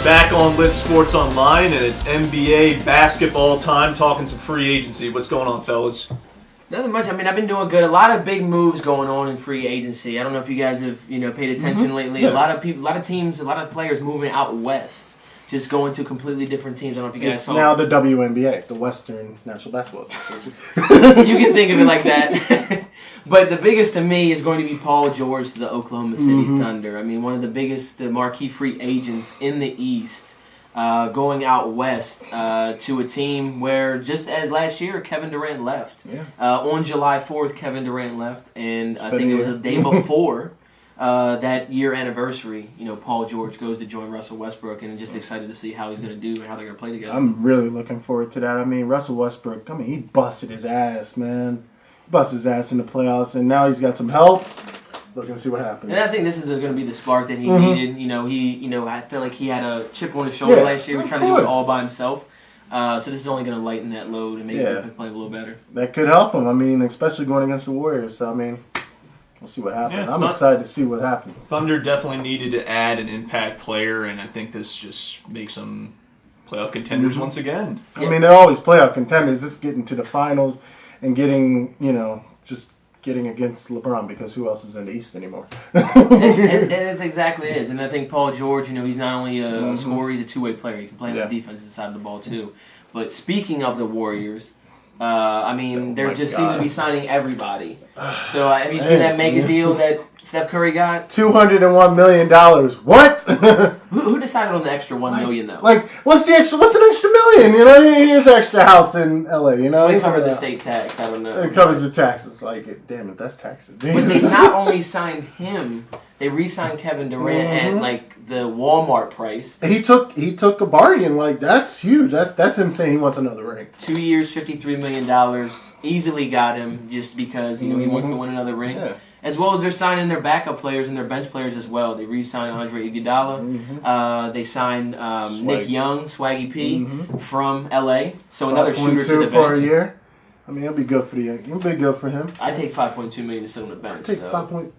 Back on Lit Sports Online, and it's NBA basketball time, talking some free agency. What's going on, fellas? Nothing much. I mean, I've been doing good. A lot of big moves going on in free agency. I don't know if you guys have, paid attention lately. Yeah. A lot of people, a lot of teams, a lot of players moving out west, just going to completely different teams. I don't know if you guys saw. It's now the WNBA, the Western National Basketball Association. You can think of it like that. But the biggest to me is going to be Paul George to the Oklahoma City Thunder. I mean, one of the biggest, the marquee free agents in the East, going out west to a team where, just as last year, Kevin Durant left. Yeah. On July 4th, Kevin Durant left, and I think it was a day before that year anniversary. Paul George goes to join Russell Westbrook, and I'm just excited to see how he's going to do and how they're going to play together. I'm really looking forward to that. I mean, Russell Westbrook, he busted his ass, man. Busted his ass in the playoffs, and now he's got some help. Looking to see what happens. And I think this is going to be the spark that he needed. I feel like he had a chip on his shoulder last year. He was trying to do it all by himself. So this is only going to lighten that load and make him play a little better. That could help him. I mean, especially going against the Warriors. So, I mean, we'll see what happens. Yeah, I'm excited to see what happens. Thunder definitely needed to add an impact player, and I think this just makes them playoff contenders once again. I mean, they're always playoff contenders. Just getting to the finals and getting, just getting against LeBron, because who else is in the East anymore? and it's exactly it. And I think Paul George, he's not only a scorer, he's a two-way player. He can play on the defensive side of the ball, too. But speaking of the Warriors, they just seem to be signing everybody. So have you seen that mega deal that Steph Curry got? $201 million. What? Who decided on the extra $1 million though? What's an extra $1 million? Here's an extra house in LA. They cover the state tax. I don't know. It covers the taxes. Damn it, that's taxes. But they not only signed him, they re-signed Kevin Durant at the Walmart price. He took a bargain. That's huge. That's him saying he wants another ring. 2 years, $53 million. Easily got him just because he wants to win another ring. Yeah. As well as they're signing their backup players and their bench players as well. They re-signed Andre Iguodala. They signed Nick Young, Swaggy P, from LA. So another shooter to the bench. for a year. I mean, it'll be good for him. I take $5.2 million to sit on the bench. I take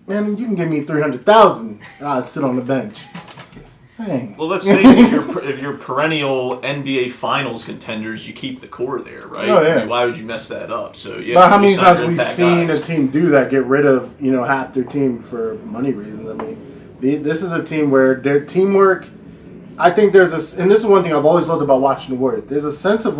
Man, you can give me $300,000 and I'd sit on the bench. Dang. Well, let's face it, if you're perennial NBA Finals contenders, you keep the core there, right? Oh, yeah. I mean, why would you mess that up? So, yeah. But how many times have we seen a team do that, get rid of, half their team for money reasons? I mean, this is a team where their teamwork, I think and this is one thing I've always loved about watching the Warriors, there's a sense of,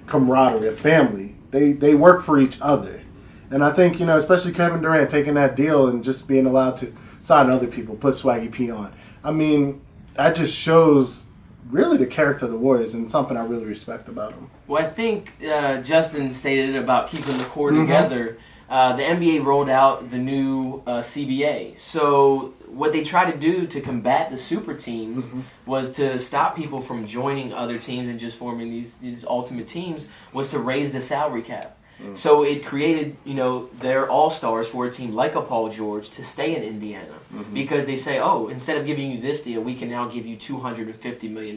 camaraderie, of family. They work for each other. And I think, especially Kevin Durant taking that deal and just being allowed to sign other people, put Swaggy P on. I mean, that just shows really the character of the Warriors and something I really respect about them. Well, I think Justin stated about keeping the core together. The NBA rolled out the new CBA. So what they tried to do to combat the super teams was to stop people from joining other teams and just forming these ultimate teams, was to raise the salary cap. So it created, their all-stars for a team like a Paul George to stay in Indiana. Because they say, instead of giving you this deal, we can now give you $250 million.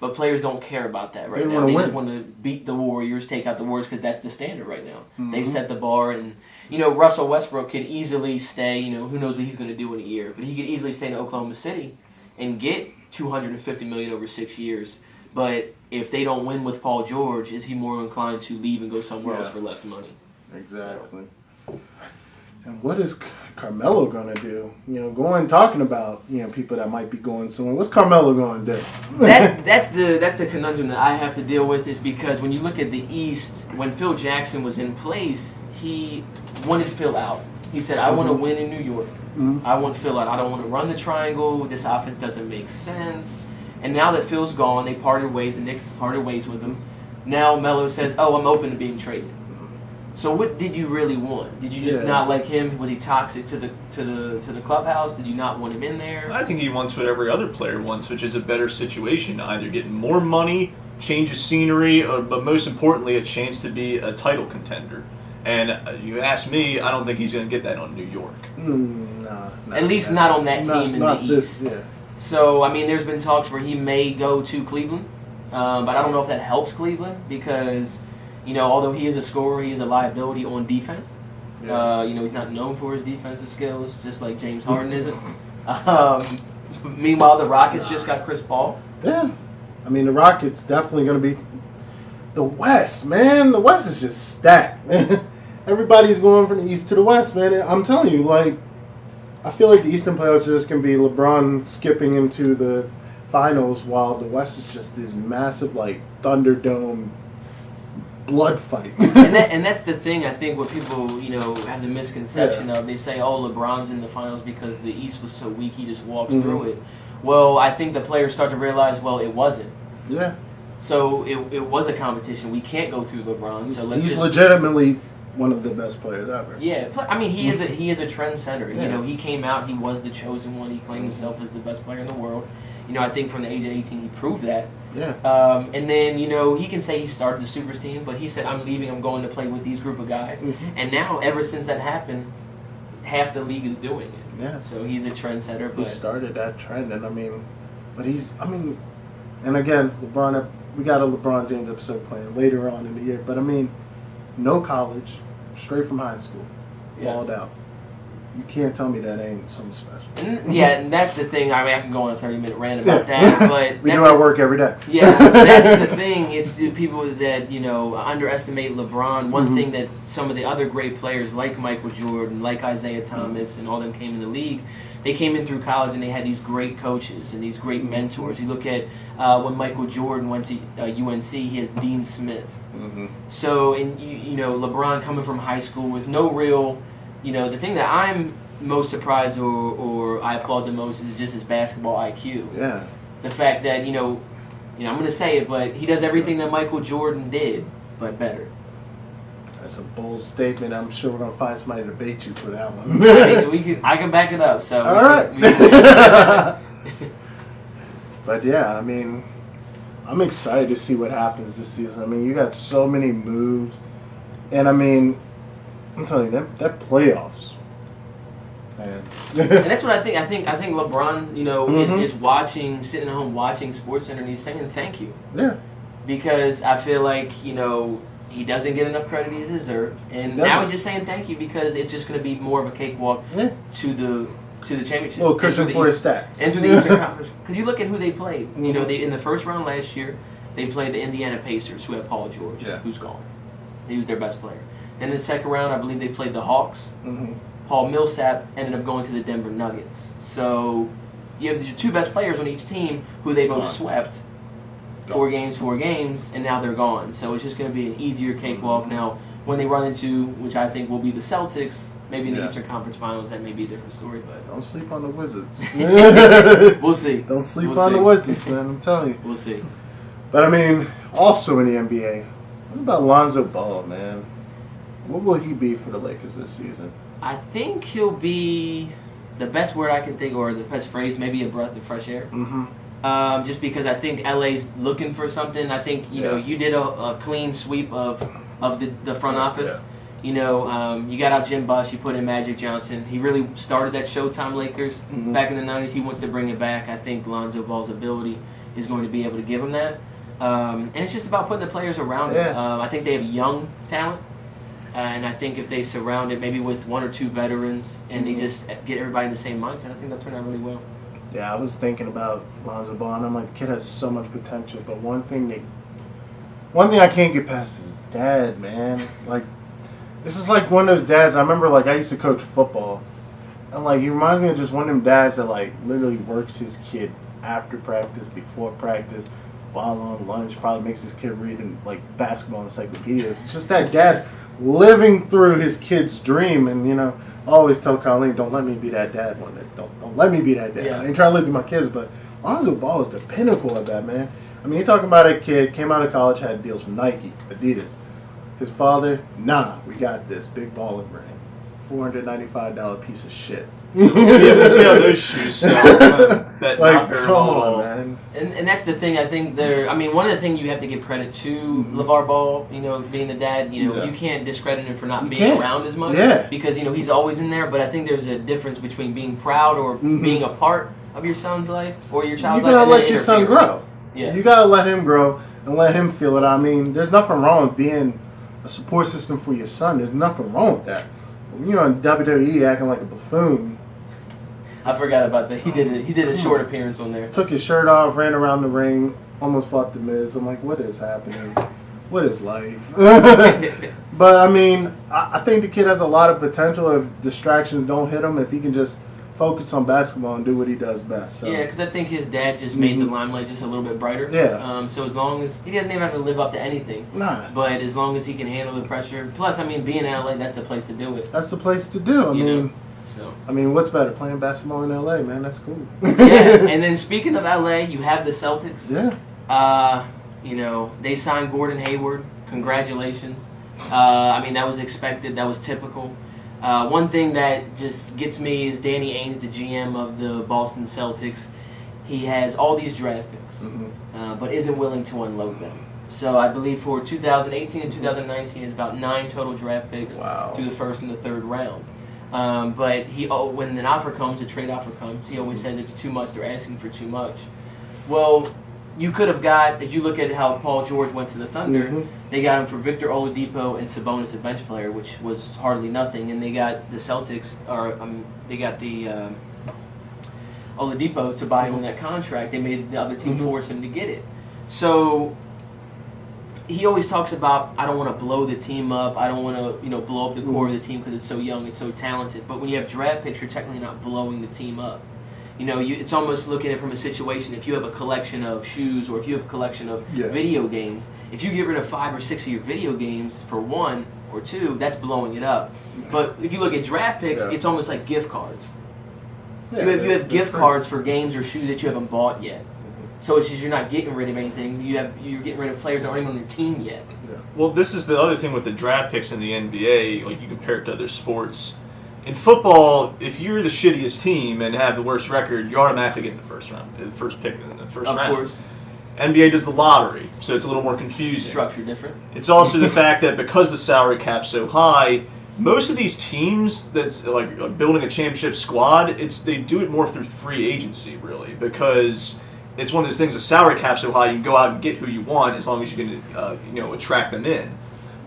But players don't care about that right now. They just want to beat the Warriors, take out the Warriors, because that's the standard right now. They set the bar, and, Russell Westbrook could easily stay, who knows what he's going to do in a year. But he could easily stay in Oklahoma City and get $250 million over 6 years. But if they don't win with Paul George, is he more inclined to leave and go somewhere else for less money? Exactly. So. And what is Carmelo going to do? Talking about people that might be going somewhere. What's Carmelo going to do? That's the conundrum that I have to deal with, is because when you look at the East, when Phil Jackson was in place, he wanted Phil out. He said, "I want to win in New York. I want Phil out. I don't want to run the triangle. This offense doesn't make sense." And now that Phil's gone, they parted ways. The Knicks parted ways with him. Now Melo says, I'm open to being traded. So what did you really want? Did you just not like him? Was he toxic to the clubhouse? Did you not want him in there? I think he wants what every other player wants, which is a better situation. Either getting more money, change of scenery, but most importantly, a chance to be a title contender. And you ask me, I don't think he's going to get that on New York. No. At least not on that team in the East. Yeah. So, there's been talks where he may go to Cleveland, but I don't know if that helps Cleveland because, although he is a scorer, he is a liability on defense. Yeah. He's not known for his defensive skills, just like James Harden isn't. Meanwhile, the Rockets just got Chris Paul. Yeah. I mean, the Rockets definitely going to be the West, man. The West is just stacked, man. Everybody's going from the East to the West, man. And I'm telling you, like, I feel like the Eastern playoffs are just going to be LeBron skipping into the finals while the West is just this massive, like, Thunderdome blood fight. and that's the thing, I think, what people, have the misconception of. They say, oh, LeBron's in the finals because the East was so weak, he just walks through it. Well, I think the players start to realize, well, it wasn't. Yeah. So it was a competition. We can't go through LeBron. So he's legitimately one of the best players ever. Yeah, I mean, he is a trendsetter. Yeah. He came out, he was the chosen one. He claimed himself as the best player in the world. I think from the age of 18, he proved that. Yeah. And then, he can say he started the Supers team, but he said, I'm leaving, I'm going to play with these group of guys. And now, ever since that happened, half the league is doing it. Yeah. So he's a trendsetter. But he started that trend, and and again, LeBron, we got a LeBron James episode planned later on in the year, but no college, straight from high school, balled out. You can't tell me that ain't something special. And that's the thing. I mean, I can go on a 30-minute rant about that, but we do our work every day. Yeah, that's the thing. It's the people that underestimate LeBron. One thing that some of the other great players, like Michael Jordan, like Isaiah Thomas, and all them came in the league. They came in through college and they had these great coaches and these great mentors. You look at when Michael Jordan went to UNC, he has Dean Smith. So, LeBron coming from high school with no real. The thing that I'm most surprised or I applaud the most is just his basketball IQ. Yeah. The fact that, I'm going to say it, but he does everything that Michael Jordan did, but better. That's a bold statement. I'm sure we're going to find somebody to debate you for that one. I can back it up. So all right. But yeah, I'm excited to see what happens this season. You got so many moves. And I'm telling you, that playoffs, man. And that's what I think. I think LeBron, is watching, sitting at home watching SportsCenter, and he's saying thank you. Yeah. Because I feel like, he doesn't get enough credit he deserves, and now he's just saying thank you because it's just going to be more of a cakewalk to the championship. A little cushion for his stats. And to the Eastern Conference. Because you look at who they played. In the first round last year, they played the Indiana Pacers, who had Paul George, who's gone. He was their best player. And in the second round, I believe they played the Hawks. Paul Millsap ended up going to the Denver Nuggets. So you have your two best players on each team who they both swept. 4 games, and now they're gone. So it's just going to be an easier cakewalk. Now, when they run into, which I think will be the Celtics, maybe in the Eastern Conference Finals, that may be a different story. But don't sleep on the Wizards. We'll see. Don't sleep on the Wizards, man. I'm telling you. We'll see. But also in the NBA, what about Lonzo Ball, man? What will he be for the Lakers this season? I think he'll be the best word I can think, or the best phrase, maybe a breath of fresh air. Just because I think LA's looking for something. I think you did a clean sweep of the front office. You got out Jim Buss, you put in Magic Johnson. He really started that Showtime Lakers back in the 90s. He wants to bring it back. I think Lonzo Ball's ability is going to be able to give him that. And it's just about putting the players around him. I think they have young talent. And I think if they surround it maybe with 1 or 2 veterans and they just get everybody in the same mindset, I think they'll turn out really well. Yeah, I was thinking about Lonzo Ball, and I'm like, the kid has so much potential. But one thing I can't get past is his dad, man. Like, this is like one of those dads. I remember, I used to coach football, and he reminds me of just one of them dads that literally works his kid after practice, before practice, while on lunch. Probably makes his kid reading basketball encyclopedias. It's just that dad living through his kid's dream, and I always tell Colleen, don't let me be that dad one day. Don't let me be that dad. I ain't trying to live through my kids, but Lonzo Ball is the pinnacle of that, man. You're talking about a kid, came out of college, had deals from Nike, Adidas. His father, we got this big baller brand. $495 piece of shit. See how those shoes sell. Come on, man. And that's the thing. I think one of the things you have to give credit to LeVar Ball, being the dad, you can't discredit him for not being around as much. Yeah. Because, he's always in there. But I think there's a difference between being proud or being a part of your son's life or your child's life. You gotta let your son grow. Yeah. You gotta let him grow and let him feel it. There's nothing wrong with being a support system for your son. There's nothing wrong with that. When you're on WWE acting like a buffoon, I forgot about that. He did a short appearance on there. Took his shirt off, ran around the ring, almost fought the Miz. I'm like, what is happening? What is life? But I mean, I think the kid has a lot of potential if distractions don't hit him. If he can just focus on basketball and do what he does best. So. Yeah, because I think his dad just made the limelight just a little bit brighter. Yeah. So as long as he doesn't even have to live up to anything. Nah. But as long as he can handle the pressure. Plus, I mean, being in LA, that's the place to do it. That's the place to do. I mean, what's better, playing basketball in LA, man? That's cool. Yeah. And then speaking of LA, you have the Celtics. Yeah. You know, they signed Gordon Hayward. Congratulations. I mean, that was expected. That was typical. One thing that just gets me is Danny Ainge, the GM of the Boston Celtics. He has all these draft picks, but isn't willing to unload them. So I believe for 2018 and 2019, it's about 9 total draft picks through the first and the third round. But when an offer comes, a trade offer comes, he always says it's too much. They're asking for too much. Well, you could have got, if you look at how Paul George went to the Thunder, they got him for Victor Oladipo and Sabonis, a bench player, which was hardly nothing. And they got the Celtics, they got the Oladipo to buy him on that contract. They made the other team force him to get it. So he always talks about, I don't want to blow the team up. I don't want to, blow up the core of the team because it's so young, it's so talented. But when you have draft picks, you're technically not blowing the team up. It's almost looking at it from a situation. If you have a collection of shoes or if you have a collection of video games, if you get rid of 5 or 6 of your video games for 1 or 2, that's blowing it up. But if you look at draft picks, it's almost like gift cards. You have gift cards for games or shoes that you haven't bought yet. So it's just you're not getting rid of anything. You're getting rid of players that aren't even on your team yet. Well, this is the other thing with the draft picks in the NBA. Like, you compare it to other sports. In football, if you're the shittiest team and have the worst record, you automatically get in the first round, the first pick in the first round. Of course. NBA does the lottery, so it's a little more confusing. Structure different. It's also the fact that because the salary cap's so high, most of these teams that's like building a championship squad, they do it more through free agency, really, because it's one of those things. The salary cap's so high, you can go out and get who you want as long as you can, attract them in.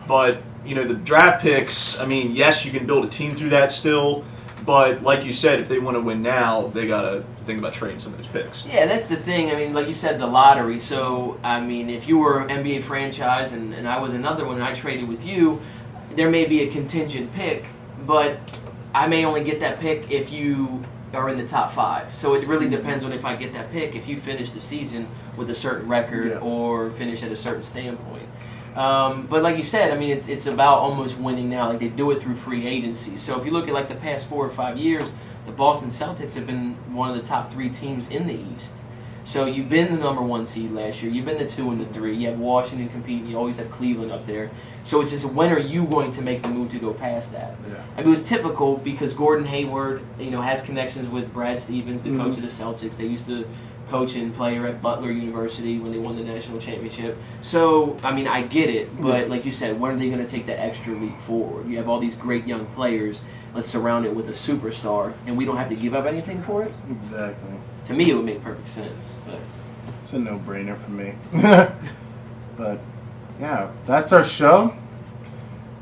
But the draft picks, I mean, yes, you can build a team through that still, but like you said, if they want to win now, they got to think about trading some of those picks. Yeah, that's the thing. I mean, like you said, the lottery. So, I mean, if you were an NBA franchise and I was another one and I traded with you, there may be a contingent pick, but I may only get that pick if you are in the top 5. So it really depends on if I get that pick, if you finish the season with a certain record or finish at a certain standpoint. But like you said, I mean, it's about almost winning now. Like, they do it through free agency. So if you look at like the past 4 or 5 years, the Boston Celtics have been one of the top 3 teams in the East. So you've been the number 1 seed last year. You've been the 2 and the 3. You have Washington competing. You always have Cleveland up there. So it's just, when are you going to make the move to go past that? I mean, it was typical because Gordon Hayward, has connections with Brad Stevens, the coach of the Celtics. They used to coach and player at Butler University when they won the national championship. So, I mean, I get it, but like you said, when are they going to take that extra leap forward? You have all these great young players. Let's surround it with a superstar, and we don't have to give up anything for it? Exactly. To me, it would make perfect sense. But it's a no-brainer for me. But, yeah, that's our show.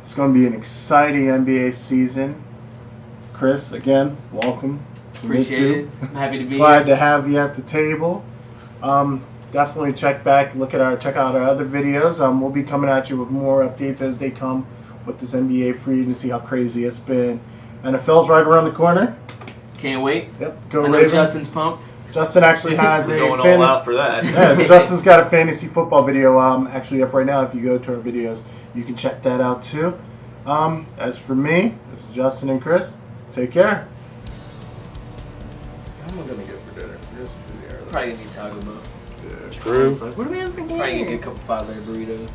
It's going to be an exciting NBA season. Chris, again, welcome. Appreciate it. I'm happy to be Glad here. to have you at the table. Definitely check out our other videos. We'll be coming at you with more updates as they come with this NBA free agency, how crazy it's been. NFL's right around the corner. Can't wait. Yep, go I know Ravens. Justin's pumped. Justin actually has We're going all out for that. Yeah, Justin's got a fantasy football video actually up right now. If you go to our videos, you can check that out too. As for me, this is Justin and Chris. Take care. What am I gonna get for dinner? Probably gonna need Taco Bell. Yeah, True. What are we having for dinner? Probably gonna get a couple 5-layer burritos.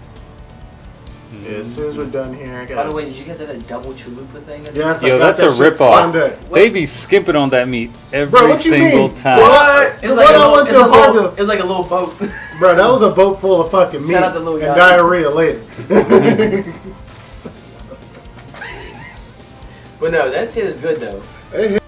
Yeah, as soon as we're done here, I got. By the way, did you guys have that double chalupa thing? Yes, I Yo, got that's that a shit ripoff. Sunday. They be skimping on that meat every Bro, what you single mean? time. What? It's The like, one a I little, went it's, to a little, Fargo. it's like a little boat. Bro, that was a boat full of fucking meat Shout out to Louis and Gotti. diarrhea later. But no, that shit is good though. Hey,